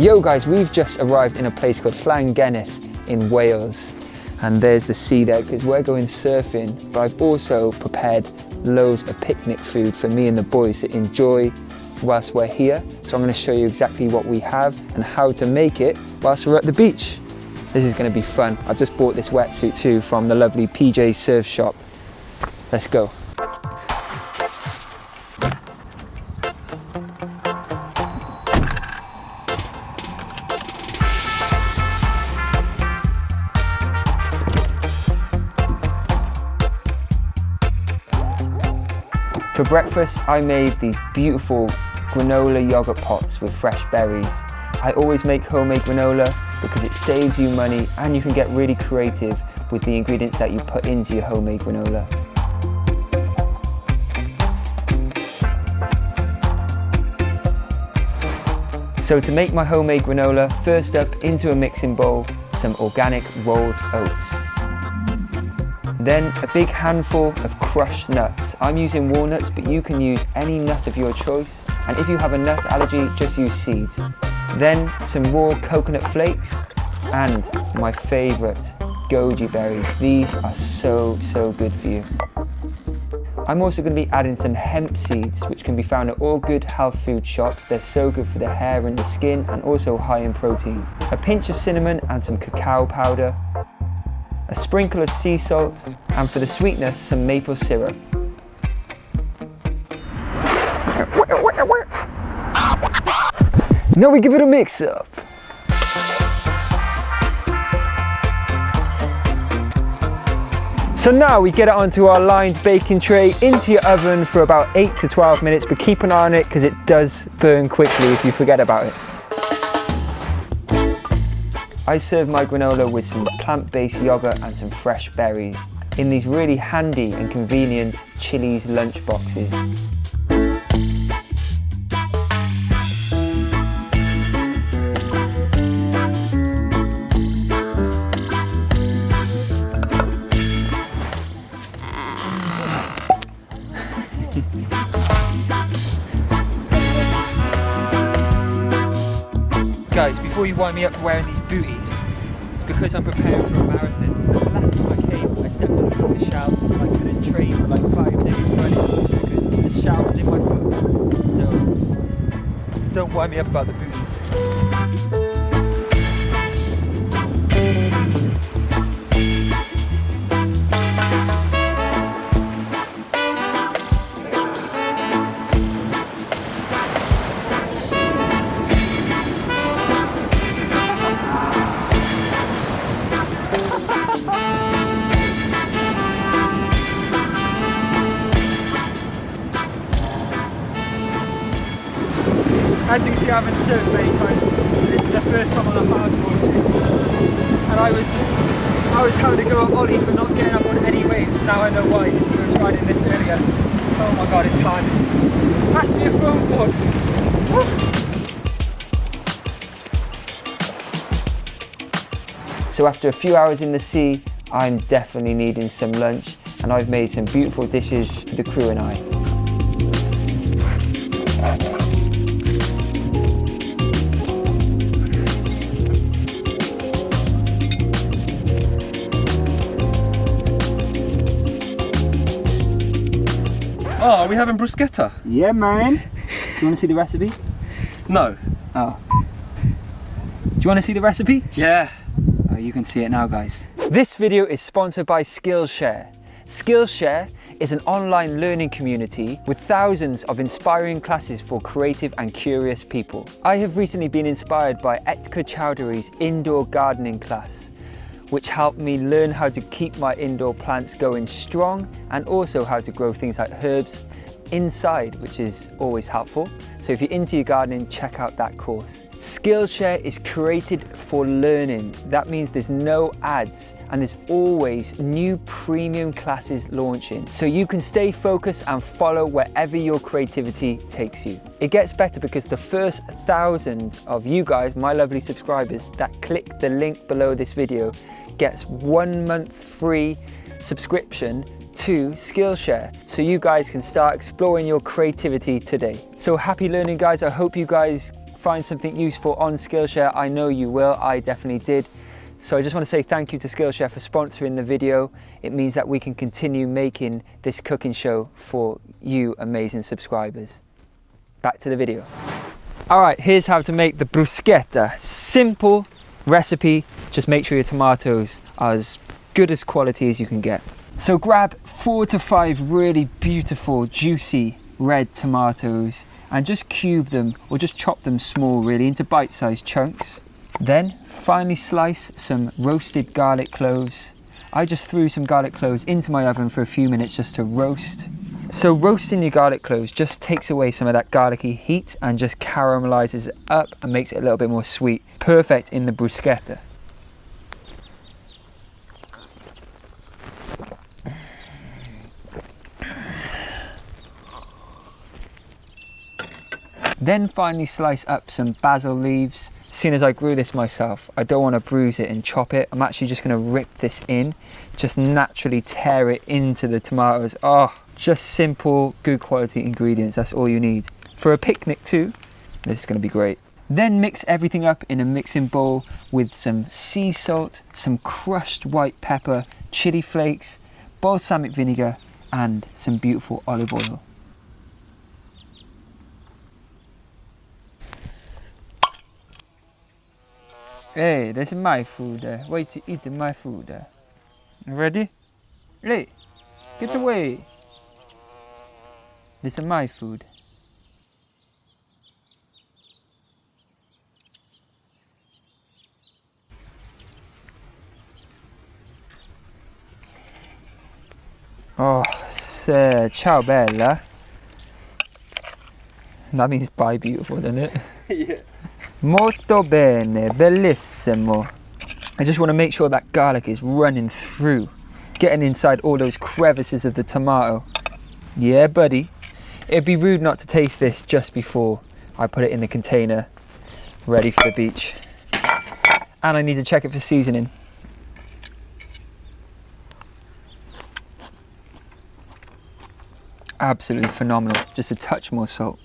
Yo guys, we've just arrived in a place called Llangennith in Wales, and there's the sea there because we're going surfing, but I've also prepared loads of picnic food for me and the boys to enjoy whilst we're here. So I'm going to show you exactly what we have and how to make it whilst we're at the beach. This is going to be fun. I've just bought this wetsuit too from the lovely PJ Surf Shop. Let's go. For breakfast, I made these beautiful granola yogurt pots with fresh berries. I always make homemade granola because it saves you money and you can get really creative with the ingredients that you put into your homemade granola. So to make my homemade granola, first up into a mixing bowl, some organic rolled oats. Then a big handful of crushed nuts. I'm using walnuts, but you can use any nut of your choice. And if you have a nut allergy, just use seeds. Then some raw coconut flakes and my favorite, goji berries. These are so good for you. I'm also going to be adding some hemp seeds, which can be found at all good health food shops. They're so good for the hair and the skin and also high in protein. A pinch of cinnamon and some cacao powder. A sprinkle of sea salt, and for the sweetness, some maple syrup. Now we give it a mix up. So now we get it onto our lined baking tray into your oven for about 8 to 12 minutes, but keep an eye on it because it does burn quickly if you forget about it. I serve my granola with some plant-based yogurt and some fresh berries in these really handy and convenient Chili's lunch boxes. Guys, before you wind me up for wearing these booties, it's because I'm preparing for a marathon. The last time I came, I stepped on a piece of shell and I couldn't train for like 5 days running because the shell was in my foot. So don't wind me up about the booties. As you can see, I haven't surfed many times. This is the first time on a hardboard too. And I was having to go at Ollie for not getting up on any waves. Now I know why, because he was riding this earlier. Oh my god, it's hard. Pass me a foam board. So after a few hours in the sea, I'm definitely needing some lunch, and I've made some beautiful dishes for the crew and I. Oh, are we having bruschetta? Yeah, man. Do you want to see the recipe? No. Oh. Do you want to see the recipe? Yeah. Oh, you can see it now, guys. This video is sponsored by Skillshare. Skillshare is an online learning community with thousands of inspiring classes for creative and curious people. I have recently been inspired by Etka Chowdhury's indoor gardening class, which helped me learn how to keep my indoor plants going strong and also how to grow things like herbs inside, which is always helpful. So if you're into your gardening, check out that course. Skillshare is created for learning. That means there's no ads and there's always new premium classes launching. So you can stay focused and follow wherever your creativity takes you. It gets better because the first 1,000 of you guys, my lovely subscribers, that click the link below this video gets 1 month free subscription to Skillshare, so you guys can start exploring your creativity today. So happy learning, guys. I hope you guys find something useful on Skillshare, I know you will. I definitely did. So I just want to say thank you to Skillshare for sponsoring the video. It means that we can continue making this cooking show for you amazing subscribers. Back to the video. All right, here's how to make the bruschetta. Simple recipe. Just make sure your tomatoes are as good as quality as you can get. So grab 4 to 5 really beautiful, juicy red tomatoes and just cube them or just chop them small really into bite-sized chunks. Then finely slice some roasted garlic cloves. I just threw some garlic cloves into my oven for a few minutes just to roast. So roasting your garlic cloves just takes away some of that garlicky heat and just caramelizes it up and makes it a little bit more sweet. Perfect in the bruschetta. Then finally slice up some basil leaves. Seeing as I grew this myself, I don't want to bruise it and chop it. I'm actually just going to rip this in, just naturally tear it into the tomatoes. Oh, just simple, good quality ingredients. That's all you need. For a picnic too, this is going to be great. Then mix everything up in a mixing bowl with some sea salt, some crushed white pepper, chili flakes, balsamic vinegar, and some beautiful olive oil. Hey, this is my food. Wait to eat my food. Ready? Hey, get away. This is my food. Oh, ciao bella. That means bye beautiful, doesn't it? Yeah. Molto bene, bellissimo. I just want to make sure that garlic is running through, getting inside all those crevices of the tomato. Yeah, buddy. It'd be rude not to taste this just before I put it in the container, ready for the beach. And I need to check it for seasoning. Absolutely phenomenal. Just a touch more salt.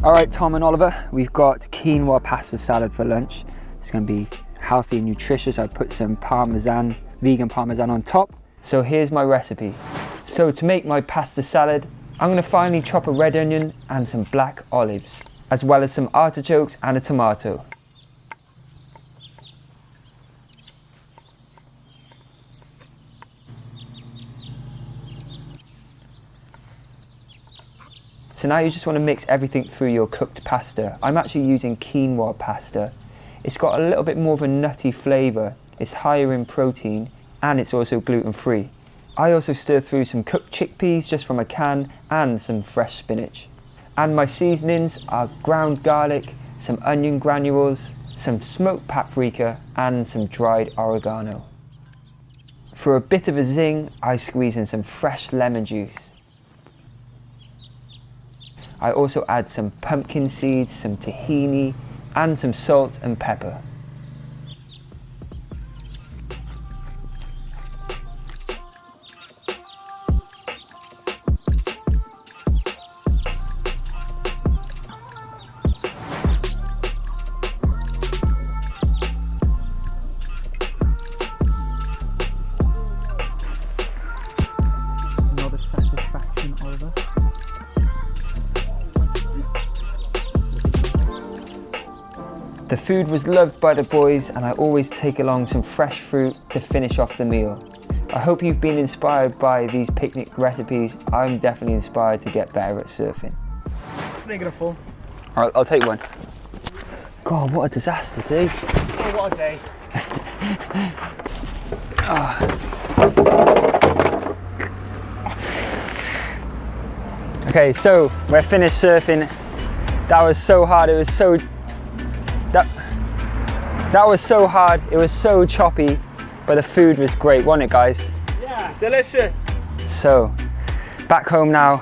All right, Tom and Oliver, we've got quinoa pasta salad for lunch. It's going to be healthy and nutritious. I put some parmesan, vegan parmesan on top. So here's my recipe. So to make my pasta salad, I'm going to finely chop a red onion and some black olives, as well as some artichokes and a tomato. So now you just want to mix everything through your cooked pasta. I'm actually using quinoa pasta. It's got a little bit more of a nutty flavour. It's higher in protein and it's also gluten-free. I also stir through some cooked chickpeas just from a can and some fresh spinach. And my seasonings are ground garlic, some onion granules, some smoked paprika and some dried oregano. For a bit of a zing, I squeeze in some fresh lemon juice. I also add some pumpkin seeds, some tahini, and some salt and pepper. Another satisfaction, Oliver. The food was loved by the boys and I always take along some fresh fruit to finish off the meal. I hope you've been inspired by these picnic recipes. I'm definitely inspired to get better at surfing. Make it a full. Alright, I'll take one. God, what a disaster today's. Oh, what a day. Okay, so we're finished surfing. That was so hard, it was so... That was so hard, it was so choppy, but the food was great, wasn't it, guys? Yeah, delicious. So, back home now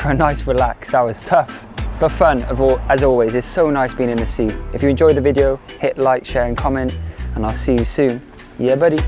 for a nice relax. That was tough, but fun as always. It's so nice being in the sea. If you enjoyed the video, hit like, share and comment, and I'll see you soon. Yeah, buddy.